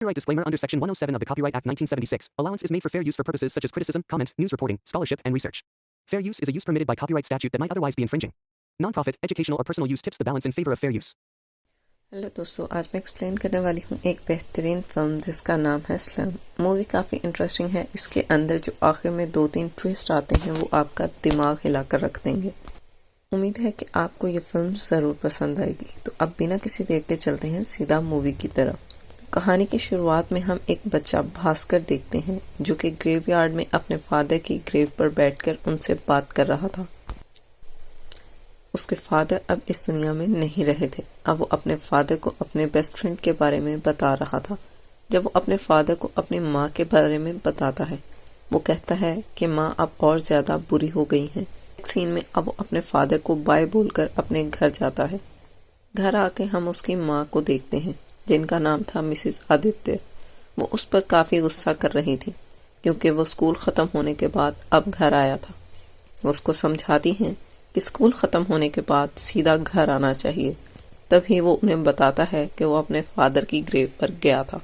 Copyright disclaimer under Section 107 of the Copyright Act 1976. Allowance is made for fair use for purposes such as criticism, comment, news reporting, scholarship, and research. Fair use is a use permitted by copyright statute that might otherwise be infringing. Non-profit, educational or personal use tips the balance in favor of fair use. Hello दोस्तों, आज मैं explain करने वाली हूँ एक बेहतरीन film जिसका नाम है स्लम। मूवी काफ़ी इंटरेस्टिंग है। इसके अंदर जो आखिर में 2-3 ट्विस्ट आते हैं वो आपका दिमाग हिलाकर रख देंगे। उम्मीद है कि आपको ये फिल्म ज़रूर पसंद आएगी। तो अब बिना किसी देर के चलते हैं सीधा मूवी की तरफ। कहानी की शुरुआत में हम एक बच्चा भास्कर देखते हैं जो कि ग्रेवयार्ड में अपने फादर की ग्रेव पर बैठकर उनसे बात कर रहा था। उसके फादर अब इस दुनिया में नहीं रहे थे। अब वो अपने फादर को अपने बेस्ट फ्रेंड के बारे में बता रहा था। जब वो अपने फादर को अपनी माँ के बारे में बताता है, वो कहता है कि माँ अब और ज़्यादा बुरी हो गई हैं। एक सीन में अब वो अपने फादर को बाय बोलकर अपने घर जाता है। घर आके हम उसकी माँ को देखते हैं जिनका नाम था मिसेस आदित्य। वो उस पर काफ़ी गुस्सा कर रही थी क्योंकि वो स्कूल ख़त्म होने के बाद अब घर आया था। वो उसको समझाती हैं कि स्कूल ख़त्म होने के बाद सीधा घर आना चाहिए। तभी वो उन्हें बताता है कि वो अपने फादर की ग्रेव पर गया था।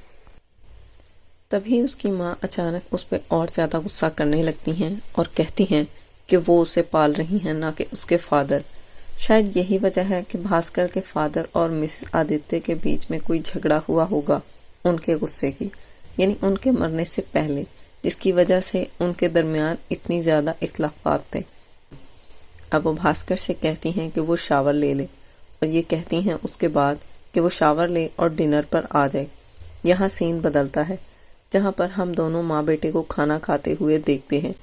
तभी उसकी माँ अचानक उस पर और ज़्यादा गुस्सा करने लगती हैं और कहती हैं कि वो उसे पाल रही हैं, ना कि उसके फादर। शायद यही वजह है कि भास्कर के फादर और मिसेस आदित्य के बीच में कोई झगड़ा हुआ होगा उनके गुस्से की, यानी उनके मरने से पहले, जिसकी वजह से उनके दरमियान इतनी ज़्यादा इख्लाफात थे। अब वो भास्कर से कहती हैं कि वो शावर ले ले और ये कहती हैं उसके बाद कि वो शावर ले और डिनर पर आ जाए। यहाँ सीन बदलता है जहाँ पर हम दोनों माँ बेटे को खाना खाते हुए देखते हैं,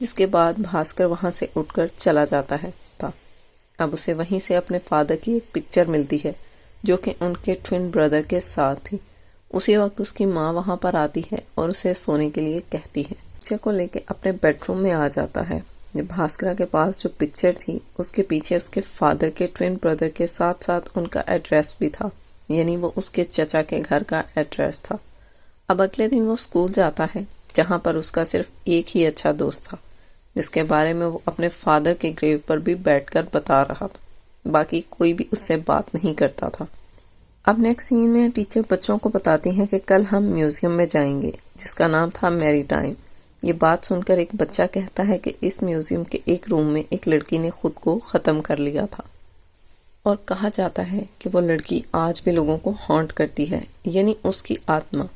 जिसके बाद भास्कर वहाँ से उठकर चला जाता है। अब उसे वहीं से अपने फादर की एक पिक्चर मिलती है जो कि उनके ट्विन ब्रदर के साथ थी। उसी वक्त उसकी माँ वहाँ पर आती है और उसे सोने के लिए कहती है। पिक्चर को लेके अपने बेडरूम में आ जाता है। भास्कर के पास जो पिक्चर थी उसके पीछे उसके फादर के ट्विन ब्रदर के साथ साथ उनका एड्रेस भी था, यानी वो उसके चचा के घर का एड्रेस था। अब अगले दिन वो स्कूल जाता है जहाँ पर उसका सिर्फ एक ही अच्छा दोस्त था जिसके बारे में वो अपने फादर के ग्रेव पर भी बैठकर बता रहा था। बाकी कोई भी उससे बात नहीं करता था। अब नेक्स्ट सीन में टीचर बच्चों को बताती हैं कि कल हम म्यूजियम में जाएंगे जिसका नाम था मैरीटाइम। ये बात सुनकर एक बच्चा कहता है कि इस म्यूजियम के एक रूम में एक लड़की ने खुद को ख़त्म कर लिया था और कहा जाता है कि वो लड़की आज भी लोगों को हॉन्ट करती है, यानी उसकी आत्मा।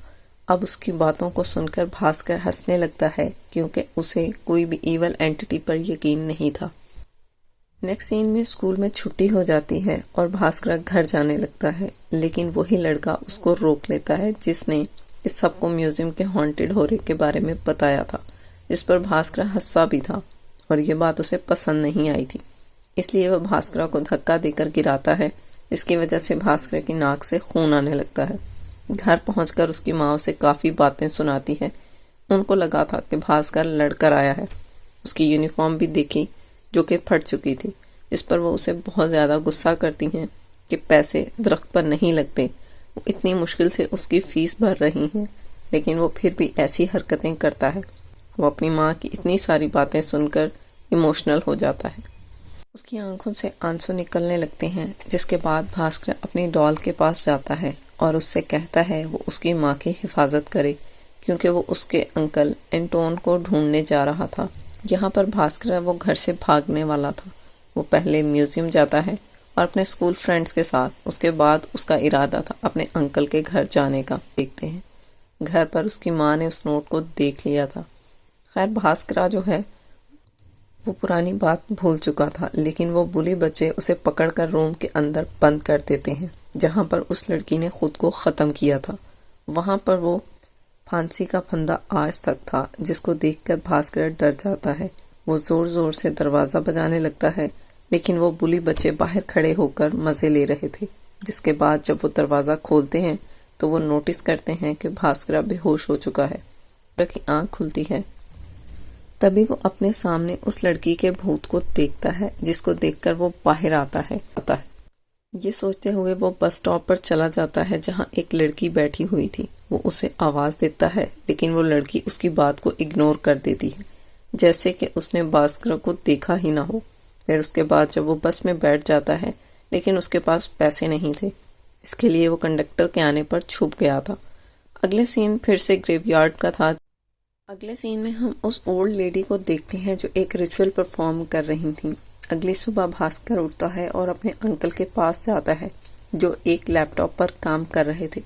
अब उसकी बातों को सुनकर भास्कर हंसने लगता है क्योंकि उसे कोई भी ईवल एंटिटी पर यकीन नहीं था। नेक्स्ट सीन में स्कूल में छुट्टी हो जाती है और भास्कर घर जाने लगता है, लेकिन वही लड़का उसको रोक लेता है जिसने इस सबको म्यूजियम के हॉन्टेड होने के बारे में बताया था, जिस पर भास्कर हंसा भी था और ये बात उसे पसंद नहीं आई थी। इसलिए वह भास्कर को धक्का देकर गिराता है, जिसकी वजह से भास्कर की नाक से खून आने लगता है। घर पहुंचकर उसकी माँ उसे काफ़ी बातें सुनाती है। उनको लगा था कि भास्कर लड़कर आया है। उसकी यूनिफॉर्म भी देखी जो कि फट चुकी थी, जिस पर वो उसे बहुत ज़्यादा गुस्सा करती हैं कि पैसे दरख्त पर नहीं लगते। वो इतनी मुश्किल से उसकी फ़ीस भर रही हैं, लेकिन वो फिर भी ऐसी हरकतें करता है। वो अपनी माँ की इतनी सारी बातें सुनकर इमोशनल हो जाता है। उसकी आंखों से आंसू निकलने लगते हैं, जिसके बाद भास्कर अपनी डॉल के पास जाता है और उससे कहता है वो उसकी माँ की हिफाजत करे क्योंकि वो उसके अंकल एंटोन को ढूंढने जा रहा था। यहाँ पर भास्कर वो घर से भागने वाला था। वो पहले म्यूज़ियम जाता है और अपने स्कूल फ्रेंड्स के साथ, उसके बाद उसका इरादा था अपने अंकल के घर जाने का। देखते हैं घर पर उसकी माँ ने उस नोट को देख लिया था। खैर भास्कर जो है वो पुरानी बात भूल चुका था, लेकिन वो बुली बच्चे उसे पकड़कर रूम के अंदर बंद कर देते हैं जहाँ पर उस लड़की ने खुद को ख़त्म किया था। वहाँ पर वो फांसी का फंदा आज तक था, जिसको देखकर भास्कर डर जाता है। वो ज़ोर ज़ोर से दरवाज़ा बजाने लगता है, लेकिन वो बुली बच्चे बाहर खड़े होकर मज़े ले रहे थे। जिसके बाद जब वो दरवाज़ा खोलते हैं तो वो नोटिस करते हैं कि भास्कर बेहोश हो चुका है। की आँख खुलती है, तभी वो अपने सामने उस लड़की के भूत को देखता है, जिसको देखकर वो बाहर आता है। ये सोचते हुए वो बस स्टॉप पर चला जाता है जहाँ एक लड़की बैठी हुई थी। वो उसे आवाज़ देता है, लेकिन वो लड़की उसकी बात को इग्नोर कर देती है, जैसे कि उसने भास्कर को देखा ही ना हो। फिर उसके बाद जब वो बस में बैठ जाता है, लेकिन उसके पास पैसे नहीं थे। इसके लिए वो कंडक्टर के आने पर छुप गया था। अगले सीन फिर से ग्रेवयार्ड का था। अगले सीन में हम उस ओल्ड लेडी को देखते हैं जो एक रिचुअल परफॉर्म कर रही थी। अगली सुबह भास्कर उठता है और अपने अंकल के पास जाता है जो एक लैपटॉप पर काम कर रहे थे,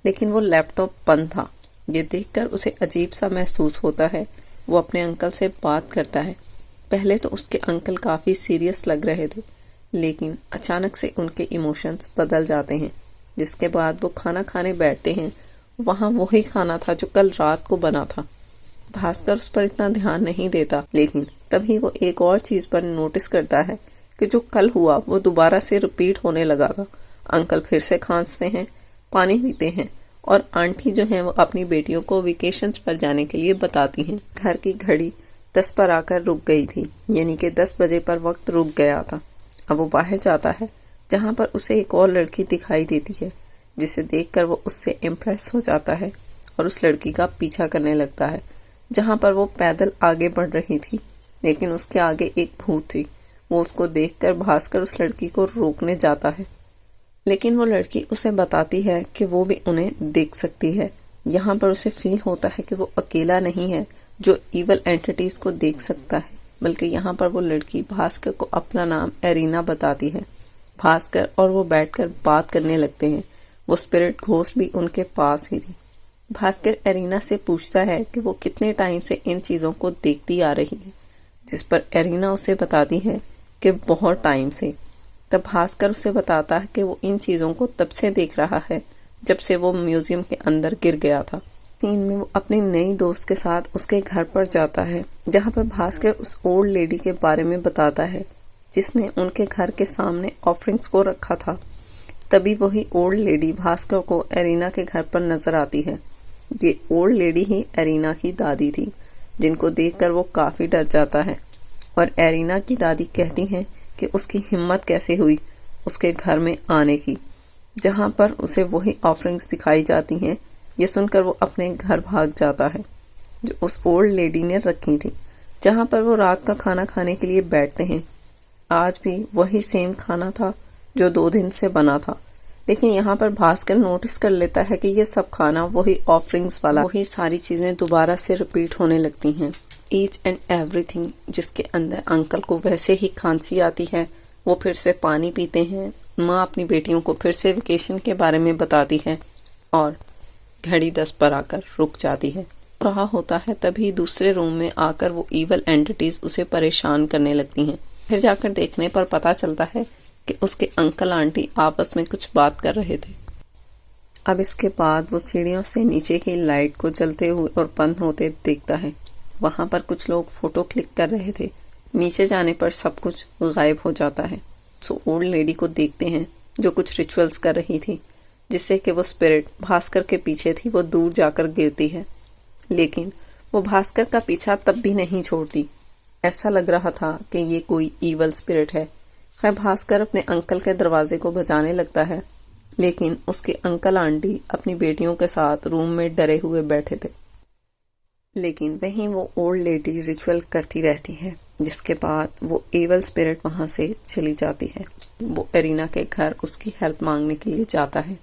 लेकिन वो लैपटॉप बंद था। ये देखकर उसे अजीब सा महसूस होता है। वो अपने अंकल से बात करता है। पहले तो उसके अंकल काफ़ी सीरियस लग रहे थे, लेकिन अचानक से उनके इमोशंस बदल जाते हैं। जिसके बाद वो खाना खाने बैठते हैं। वहाँ वही खाना था जो कल रात को बना था। भास्कर उस पर इतना ध्यान नहीं देता, लेकिन तभी वो एक और चीज़ पर नोटिस करता है कि जो कल हुआ वो दोबारा से रिपीट होने लगा था। अंकल फिर से खांसते हैं, पानी पीते हैं और आंटी जो है वो अपनी बेटियों को वेकेशंस पर जाने के लिए बताती हैं। घर की घड़ी 10 पर आकर रुक गई थी, यानी कि 10 बजे पर वक्त रुक गया था। अब वो बाहर जाता है जहाँ पर उसे एक और लड़की दिखाई देती है, जिसे देखकर वो उससे इम्प्रेस हो जाता है और उस लड़की का पीछा करने लगता है। जहाँ पर वो पैदल आगे बढ़ रही थी, लेकिन उसके आगे एक भूत थी। वो उसको देखकर भास्कर उस लड़की को रोकने जाता है, लेकिन वो लड़की उसे बताती है कि वो भी उन्हें देख सकती है। यहाँ पर उसे फील होता है कि वो अकेला नहीं है जो इवल एंटिटीज को देख सकता है, बल्कि यहाँ पर वो लड़की भास्कर को अपना नाम एरिना बताती है। भास्कर और वो बैठकर बात करने लगते हैं। वो स्पिरिट घोस्ट भी उनके पास ही थी। भास्कर एरिना से पूछता है कि वो कितने टाइम से इन चीज़ों को देखती आ रही है, जिस पर एरिना उसे बताती है कि बहुत टाइम से। तब भास्कर उसे बताता है कि वो इन चीज़ों को तब से देख रहा है जब से वो म्यूजियम के अंदर गिर गया था। सीन में वो अपनी नई दोस्त के साथ उसके घर पर जाता है, जहाँ पर भास्कर उस ओल्ड लेडी के बारे में बताता है जिसने उनके घर के सामने ऑफरिंग्स को रखा था। तभी वही ओल्ड लेडी भास्कर को एरिना के घर पर नजर आती है। ये ओल्ड लेडी ही एरिना की दादी थी, जिनको देखकर वो काफ़ी डर जाता है और एरिना की दादी कहती हैं कि उसकी हिम्मत कैसे हुई उसके घर में आने की, जहाँ पर उसे वही ऑफरिंग्स दिखाई जाती हैं। ये सुनकर वो अपने घर भाग जाता है जो उस ओल्ड लेडी ने रखी थी, जहाँ पर वो रात का खाना खाने के लिए बैठते हैं। आज भी वही सेम खाना था जो 2 दिन से बना था, लेकिन यहाँ पर भास्कर नोटिस कर लेता है कि ये सब खाना वही ऑफरिंग्स वाला, वही सारी चीज़ें दोबारा से रिपीट होने लगती हैं। ईच एंड एवरीथिंग, जिसके अंदर अंकल को वैसे ही खांसी आती है, वो फिर से पानी पीते हैं। माँ अपनी बेटियों को फिर से वेकेशन के बारे में बताती है और घड़ी 10 पर आकर रुक जाती है। रहा होता है तभी दूसरे रूम में आकर वो इवल एंटिटीज उसे परेशान करने लगती हैं। फिर जाकर देखने पर पता चलता है कि उसके अंकल आंटी आपस में कुछ बात कर रहे थे। अब इसके बाद वो सीढ़ियों से नीचे की लाइट को जलते हुए और बंद होते देखता है। वहाँ पर कुछ लोग फोटो क्लिक कर रहे थे। नीचे जाने पर सब कुछ गायब हो जाता है। सो ओल्ड लेडी को देखते हैं जो कुछ रिचुअल्स कर रही थी, जिससे कि वो स्पिरिट भास्कर के पीछे थी वो दूर जाकर गिरती है, लेकिन वो भास्कर का पीछा तब भी नहीं छोड़ती। ऐसा लग रहा था कि ये कोई ईवल स्पिरिट है। खैर भास्कर अपने अंकल के दरवाजे को बजाने लगता है, लेकिन उसके अंकल आंटी अपनी बेटियों के साथ रूम में डरे हुए बैठे थे। लेकिन वहीं वो ओल्ड लेडी रिचुअल करती रहती है, जिसके बाद वो ईवल स्पिरिट वहाँ से चली जाती है। वो एरिना के घर उसकी हेल्प मांगने के लिए जाता है।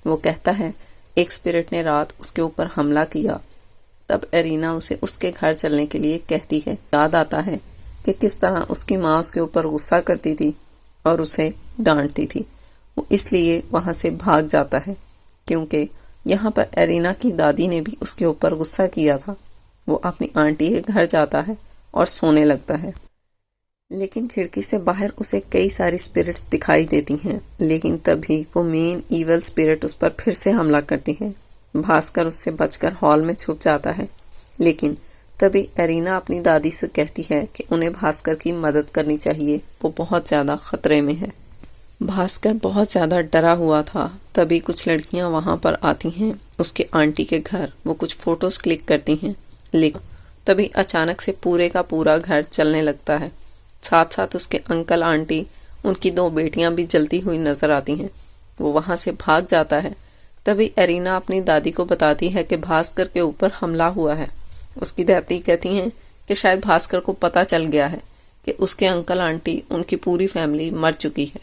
वो कहता है एक स्पिरिट ने रात उसके ऊपर हमला किया। तब एरिना उसे उसके घर चलने के लिए कहती है। याद आता है कि किस तरह उसकी माँ उसके ऊपर गुस्सा करती थी और उसे डांटती थी। वो इसलिए वहाँ से भाग जाता है क्योंकि यहाँ पर एरिना की दादी ने भी उसके ऊपर गुस्सा किया था। वो अपनी आंटी के घर जाता है और सोने लगता है, लेकिन खिड़की से बाहर उसे कई सारी स्पिरिट्स दिखाई देती हैं। लेकिन तभी वो मेन ईवल स्पिरिट उस पर फिर से हमला करती है। भास्कर उससे बचकर हॉल में छुप जाता है, लेकिन तभी एरिना अपनी दादी से कहती है कि उन्हें भास्कर की मदद करनी चाहिए, वो बहुत ज़्यादा खतरे में है। भास्कर बहुत ज़्यादा डरा हुआ था। तभी कुछ लड़कियां वहां पर आती हैं उसके आंटी के घर। वो कुछ फ़ोटोज़ क्लिक करती हैं, लेकिन तभी अचानक से पूरे का पूरा घर चलने लगता है। साथ साथ उसके अंकल आंटी, उनकी 2 बेटियां भी जलती हुई नज़र आती हैं। वो वहाँ से भाग जाता है। तभी एरिना अपनी दादी को बताती है कि भास्कर के ऊपर हमला हुआ है। उसकी दादी कहती हैं कि शायद भास्कर को पता चल गया है कि उसके अंकल आंटी, उनकी पूरी फैमिली मर चुकी है।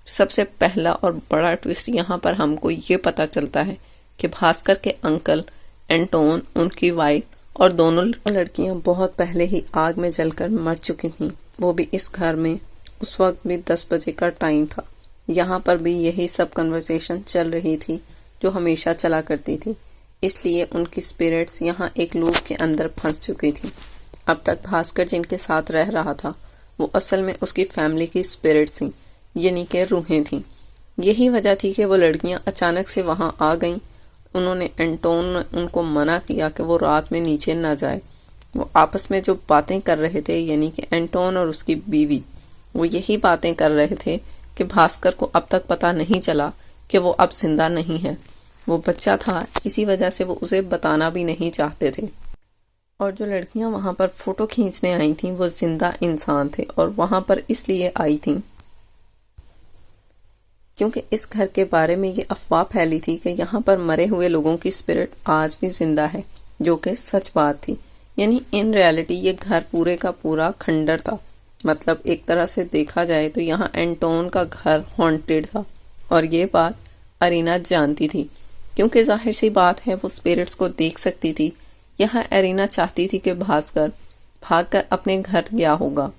सबसे पहला और बड़ा ट्विस्ट यहाँ पर हमको ये पता चलता है कि भास्कर के अंकल एंटोन, उनकी वाइफ और दोनों लड़कियां बहुत पहले ही आग में जलकर मर चुकी थीं। वो भी इस घर में। उस वक्त भी 10 बजे का टाइम था। यहाँ पर भी यही सब कन्वर्सेशन चल रही थी जो हमेशा चला करती थी। इसलिए उनकी स्पिरिट्स यहाँ एक लूप के अंदर फंस चुकी थी। अब तक भास्कर जिनके साथ रह रहा था वो असल में उसकी फैमिली की स्पिरिट्स थी, यानी कि रूहें थीं। यही वजह थी कि वो लड़कियां अचानक से वहां आ गईं। उन्होंने एंटोन ने उनको मना किया कि वो रात में नीचे ना जाए। वो आपस में जो बातें कर रहे थे, यानी कि एंटोन और उसकी बीवी, वो यही बातें कर रहे थे कि भास्कर को अब तक पता नहीं चला कि वो अब जिंदा नहीं है। वो बच्चा था, इसी वजह से वो उसे बताना भी नहीं चाहते थे। और जो लड़कियां वहां पर फोटो खींचने आई थीं वो जिंदा इंसान थे और वहां पर इसलिए आई थीं क्योंकि इस घर के बारे में ये अफवाह फैली थी कि यहाँ पर मरे हुए लोगों की स्पिरिट आज भी जिंदा है, जो कि सच बात थी। यानी इन रियलिटी ये घर पूरे का पूरा खंडर था। मतलब एक तरह से देखा जाए तो यहाँ एंटोन का घर हॉन्टेड था और ये बात अरीना जानती थी, क्योंकि जाहिर सी बात है वो स्पिरिट्स को देख सकती थी। यहाँ अरीना चाहती थी कि भास्कर भागकर अपने घर गया होगा।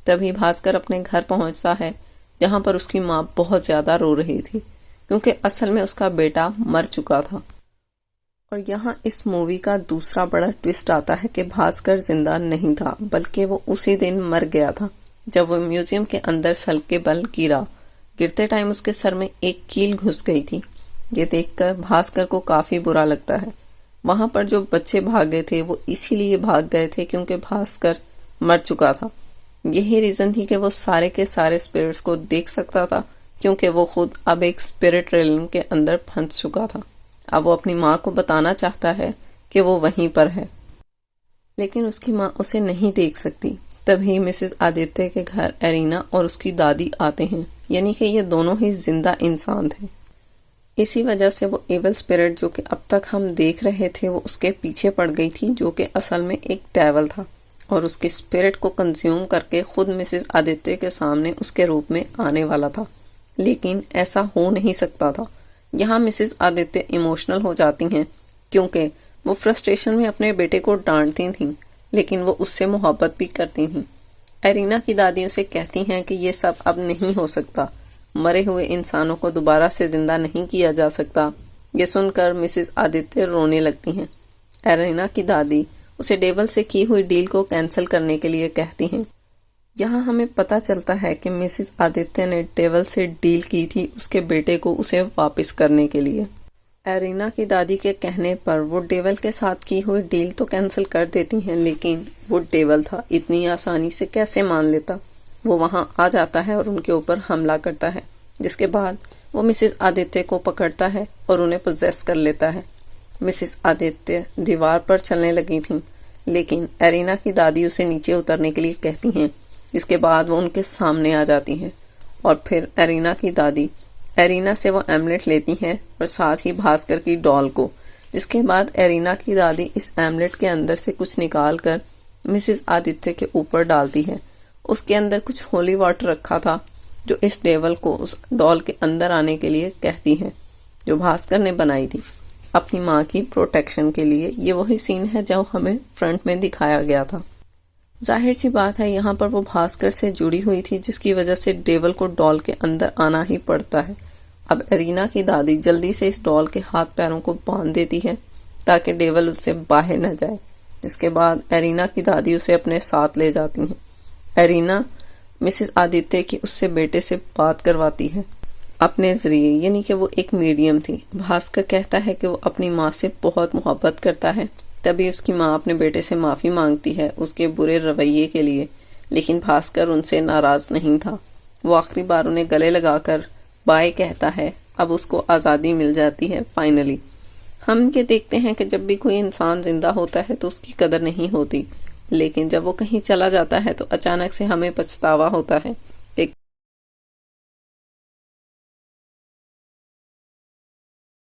तभी भास्कर अपने घर पहुंचता है जहां पर उसकी माँ बहुत ज्यादा रो रही थी, क्योंकि असल में उसका बेटा मर चुका था। और यहाँ इस मूवी का दूसरा बड़ा ट्विस्ट आता है कि भास्कर जिंदा नहीं था, बल्कि वो उसी दिन मर गया था जब वो म्यूजियम के अंदर सल के बल गिरा। गिरते टाइम उसके सर में एक कील घुस गई थी। ये देखकर भास्कर को काफी बुरा लगता है। वहां पर जो बच्चे भाग गए थे वो इसीलिए भाग गए थे क्योंकि भास्कर मर चुका था। यही रीजन थी कि वो सारे के सारे स्पिरिट्स को देख सकता था, क्योंकि वो खुद अब एक स्पिरिट रेलम के अंदर फंस चुका था। अब वो अपनी माँ को बताना चाहता है कि वो वहीं पर है, लेकिन उसकी माँ उसे नहीं देख सकती। तभी मिसेस आदित्य के घर एरिना और उसकी दादी आते हैं, यानी कि ये दोनों ही जिंदा इंसान थे। इसी वजह से वो एवल स्पिरिट जो कि अब तक हम देख रहे थे वो उसके पीछे पड़ गई थी, जो कि असल में एक डेविल था और उसके स्पिरिट को कंज्यूम करके खुद मिसेस आदित्य के सामने उसके रूप में आने वाला था। लेकिन ऐसा हो नहीं सकता था। यहाँ मिसेस आदित्य इमोशनल हो जाती हैं क्योंकि वो फ्रस्ट्रेशन में अपने बेटे को डांटती थीं, लेकिन वो उससे मोहब्बत भी करती थीं। एरिना की दादी उसे कहती हैं कि ये सब अब नहीं हो सकता, मरे हुए इंसानों को दोबारा से जिंदा नहीं किया जा सकता। ये सुनकर मिसेस आदित्य रोने लगती हैं। एरिना की दादी उसे डेविल से की हुई डील को कैंसिल करने के लिए कहती हैं। यहाँ हमें पता चलता है कि मिसेस आदित्य ने डेविल से डील की थी उसके बेटे को उसे वापस करने के लिए। एरिना की दादी के कहने पर वो डेविल के साथ की हुई डील तो कैंसिल कर देती हैं, लेकिन वो डेविल था, इतनी आसानी से कैसे मान लेता। वो वहाँ आ जाता है और उनके ऊपर हमला करता है, जिसके बाद वो मिसेस आदित्य को पकड़ता है और उन्हें पोजेस कर लेता है। मिसेस आदित्य दीवार पर चलने लगी थीं, लेकिन एरिना की दादी उसे नीचे उतरने के लिए कहती हैं, जिसके बाद वो उनके सामने आ जाती हैं। और फिर एरिना की दादी एरिना से वो एमलेट लेती हैं और साथ ही भास्कर की डॉल को, जिसके बाद एरिना की दादी इस एमलेट के अंदर से कुछ निकाल कर मिसेस आदित्य के ऊपर डालती है। उसके अंदर कुछ होली वाटर रखा था जो इस डेविल को उस डॉल के अंदर आने के लिए कहती है, जो भास्कर ने बनाई थी अपनी माँ की प्रोटेक्शन के लिए। ये वही सीन है जो हमें फ्रंट में दिखाया गया था। जाहिर सी बात है यहाँ पर वो भास्कर से जुड़ी हुई थी, जिसकी वजह से डेविल को डॉल के अंदर आना ही पड़ता है। अब एरिना की दादी जल्दी से इस डॉल के हाथ पैरों को बांध देती है ताकि डेविल उससे बाहर न जाए। जिसके बाद एरिना की दादी उसे अपने साथ ले जाती हैं। एरिना मिसेस आदित्य की उससे बेटे से बात करवाती है अपने जरिए, यानी कि वो एक मीडियम थी। भास्कर कहता है कि वो अपनी माँ से बहुत मोहब्बत करता है। तभी उसकी माँ अपने बेटे से माफ़ी मांगती है उसके बुरे रवैये के लिए, लेकिन भास्कर उनसे नाराज़ नहीं था। वो आखिरी बार उन्हें गले लगाकर बाय कहता है। अब उसको आज़ादी मिल जाती है फाइनली। हम ये देखते हैं कि जब भी कोई इंसान जिंदा होता है तो उसकी कदर नहीं होती, लेकिन जब वो कहीं चला जाता है तो अचानक से हमें पछतावा होता है।